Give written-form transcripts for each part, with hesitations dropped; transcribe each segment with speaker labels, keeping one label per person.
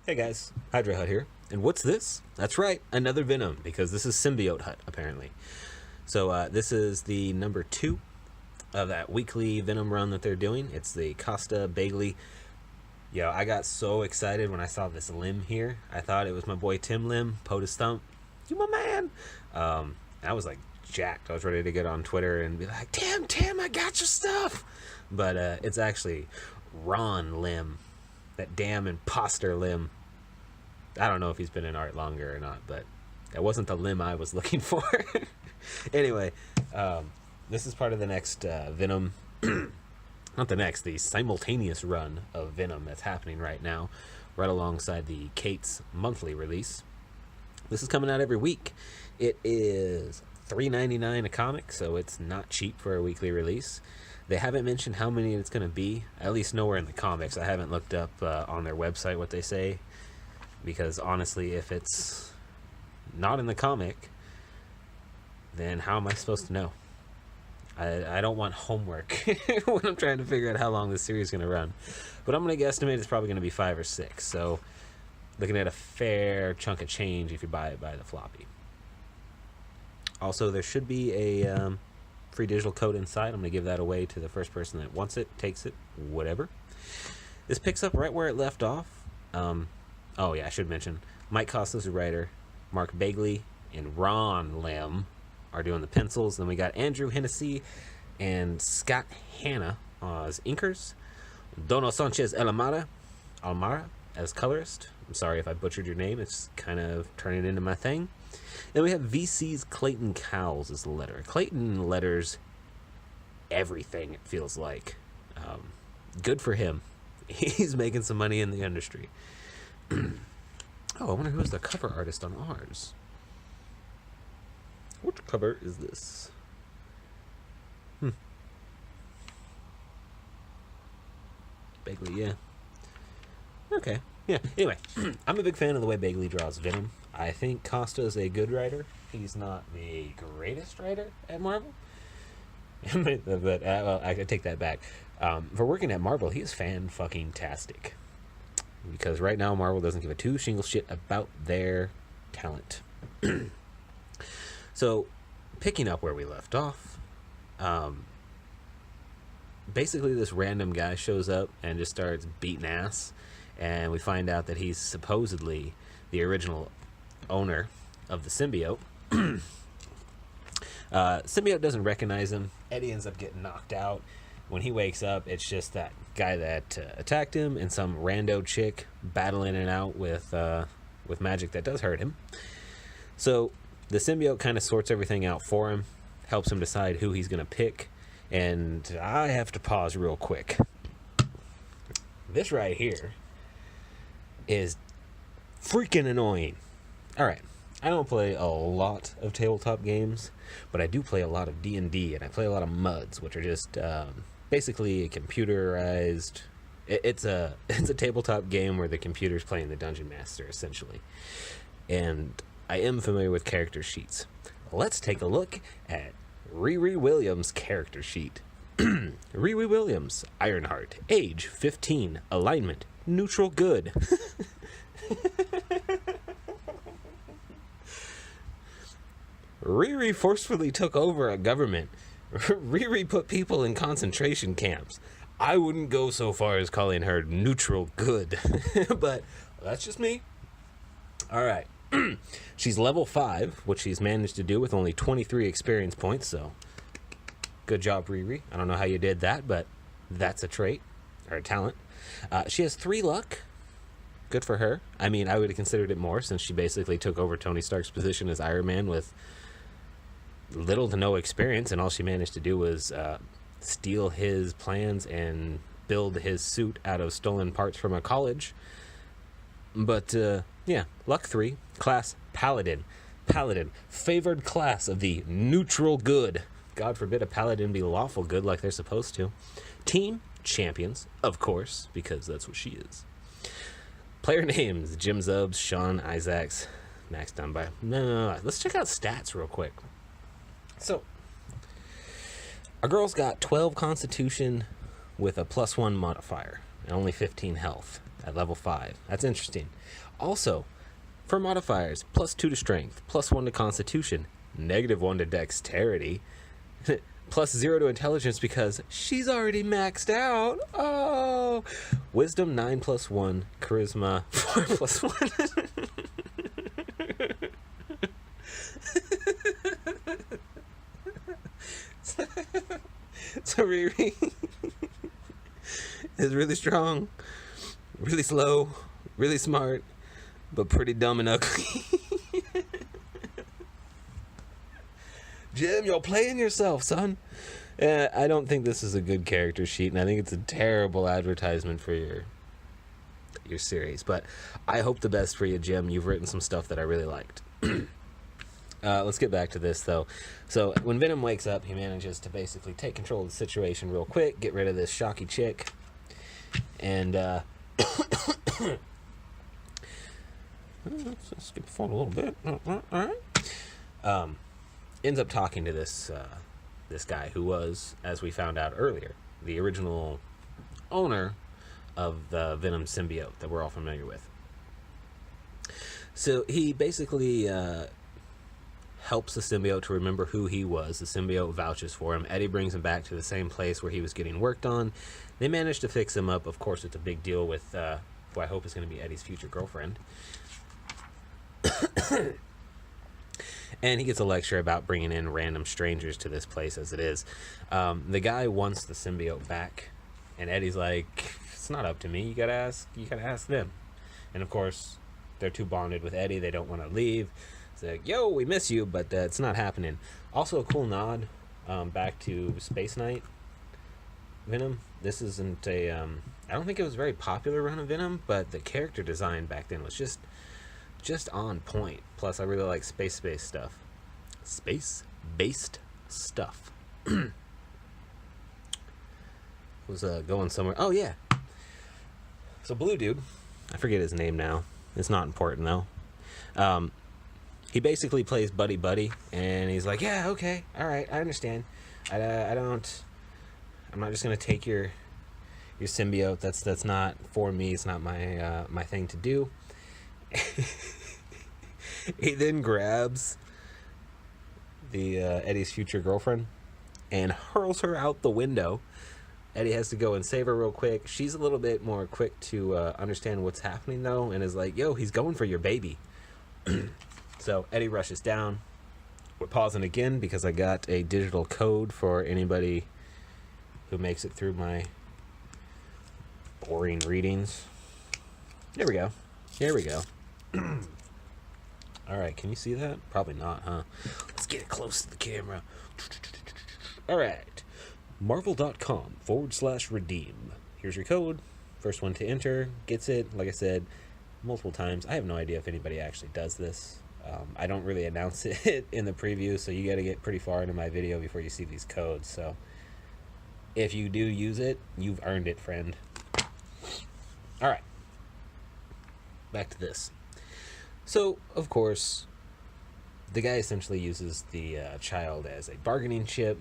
Speaker 1: Hey guys, Hydra Hut here. And what's this? That's right, another Venom, because this is Symbiote Hut, apparently. So this is the number 2 of that weekly Venom run that they're doing. It's the Costa Bagley. Yo, I got so excited when I saw this limb here. I thought it was my boy Tim Lim, POTUS Thump. You my man! I was like jacked. I was ready to get on Twitter and be like, Tim, I got your stuff! But it's actually Ron Lim. That damn imposter Lim. I don't know if he's been in art longer or not, but that wasn't the Lim I was looking for. Anyway, this is part of the next Venom, not the next, the simultaneous run of Venom that's happening right now, right alongside the Kate's monthly release. This is coming out every week. It is $3.99 a comic, so it's not cheap for a weekly release. They haven't mentioned how many it's going to be, at least nowhere in the comics. I haven't looked up on their website what they say, because honestly, if it's not in the comic, then how am I supposed to know? I don't want homework when I'm trying to figure out how long this series is going to run. But I'm going to guesstimate it's probably going to be 5 or 6, so looking at a fair chunk of change if you buy it by the floppy. Also, there should be a free digital code inside. I'm going to give that away to the first person that wants it, takes it, whatever. This picks up right where it left off. Oh yeah, I should mention, Mike Costa's a writer, Mark Bagley and Ron Lim are doing the pencils. Then we got Andrew Hennessy and Scott Hanna as inkers, Dono Sanchez Almara as colorist. I'm sorry if I butchered your name, it's kind of turning into my thing. Then we have VC's Clayton Cowles as the letterer. Clayton letters everything, it feels like. Good for him. He's making some money in the industry. Oh, I wonder who's the cover artist on ours. Which cover is this? Bagley, yeah. Okay, yeah. Anyway, I'm a big fan of the way Bagley draws Venom. I think Costa is a good writer. He's not the greatest writer at Marvel. But well, I take that back. For working at Marvel, he is fan-fucking-tastic. Because right now, Marvel doesn't give a two shingle shit about their talent. So, picking up where we left off, basically this random guy shows up and just starts beating ass, and we find out that he's supposedly the original owner of the symbiote. Symbiote doesn't recognize him. Eddie ends up getting knocked out. When he wakes up, it's just that guy that attacked him and some rando chick battling it out with magic that does hurt him. So the symbiote kind of sorts everything out for him, helps him decide who he's going to pick, and I have to pause real quick. This right here is freaking annoying. Alright, I don't play a lot of tabletop games, but I do play a lot of D&D, and I play a lot of MUDs, which are just basically a computerized... It's a tabletop game where the computer's playing the Dungeon Master, essentially. And I am familiar with character sheets. Let's take a look at Riri Williams' character sheet. Riri Williams, Ironheart, age 15, alignment, neutral good. Riri forcefully took over a government. Riri put people in concentration camps. I wouldn't go so far as calling her neutral good, but that's just me. Alright. She's level 5, which she's managed to do with only 23 experience points, so good job, Riri. I don't know how you did that, but that's a trait, or a talent. She has 3 luck. Good for her. I mean, I would have considered it more, since she basically took over Tony Stark's position as Iron Man with little to no experience, and all she managed to do was steal his plans and build his suit out of stolen parts from a college. But yeah, luck 3, class Paladin. Paladin, favored class of the neutral good. God forbid a Paladin be lawful good like they're supposed to. Team champions, of course, because that's what she is. Player names: Jim Zubs, Sean Isaacs, Max Dunbar. No. Let's check out stats real quick. So, our girl's got 12 Constitution, with a +1 modifier and only 15 health at level 5. That's interesting. Also, for modifiers, +2 to strength, +1 to constitution, -1 to dexterity, +0 to intelligence because she's already maxed out. Oh, wisdom 9 +1, charisma 4 +1. So Riri is really strong, really slow, really smart, but pretty dumb and ugly. Jim, you're playing yourself, son. I don't think this is a good character sheet, and I think it's a terrible advertisement for your series. But I hope the best for you, Jim. You've written some stuff that I really liked. Let's get back to this, though. So when Venom wakes up, he manages to basically take control of the situation real quick, get rid of this shocky chick, and let's skip forward a little bit. All right. Ends up talking to this guy who was, as we found out earlier, the original owner of the Venom symbiote that we're all familiar with. So he basically helps the symbiote to remember who he was. The symbiote vouches for him. Eddie brings him back to the same place where he was getting worked on. They manage to fix him up. Of course, it's a big deal with who I hope is going to be Eddie's future girlfriend. And he gets a lecture about bringing in random strangers to this place as it is. The guy wants the symbiote back, and Eddie's like, it's not up to me. You gotta ask them. And of course, they're too bonded with Eddie. They don't want to leave. It's like, yo, we miss you, but it's not happening. Also, a cool nod back to Space Knight Venom. This isn't a I don't think it was a very popular run of Venom, but the character design back then was just on point. Plus, I really like space-based stuff. Space-based stuff. Was going somewhere. Oh, yeah. So, Blue Dude, I forget his name now. It's not important, though. He basically plays buddy-buddy, and he's like, yeah, okay, all right, I understand. I'm not just going to take your symbiote. That's not for me. It's not my thing to do. He then grabs the Eddie's future girlfriend and hurls her out the window. Eddie has to go and save her real quick. She's a little bit more quick to understand what's happening, though, and is like, yo, he's going for your baby. So Eddie rushes down. We're pausing again because I got a digital code for anybody who makes it through my boring readings. There we go. Here we go. All right, can you see that? Probably not, huh? Let's get it close to the camera. All right. Marvel.com/redeem. Here's your code. First one to enter gets it. Like I said, multiple times. I have no idea if anybody actually does this. I don't really announce it in the preview, so you got to get pretty far into my video before you see these codes. So if you do use it, you've earned it, friend. All right. Back to this. So, of course, the guy essentially uses the child as a bargaining chip,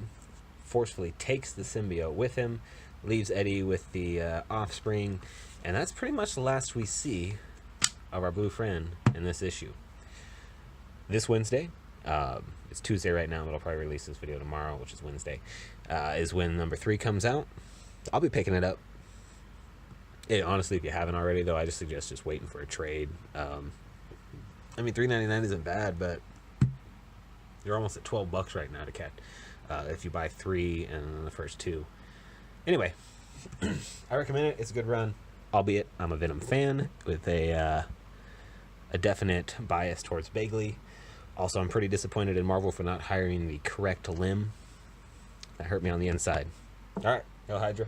Speaker 1: forcefully takes the symbiote with him, leaves Eddie with the offspring, and that's pretty much the last we see of our blue friend in this issue. This Wednesday, it's Tuesday right now, but I'll probably release this video tomorrow, which is Wednesday, is when number 3 comes out. I'll be picking it up. Honestly, if you haven't already, though, I just suggest just waiting for a trade. I mean, $3.99 isn't bad, but you're almost at $12 right now to catch if you buy 3 and then the first 2. Anyway, I recommend it. It's a good run, albeit I'm a Venom fan with a definite bias towards Bagley. Also, I'm pretty disappointed in Marvel for not hiring the correct limb. That hurt me on the inside. All right, Hail Hydra.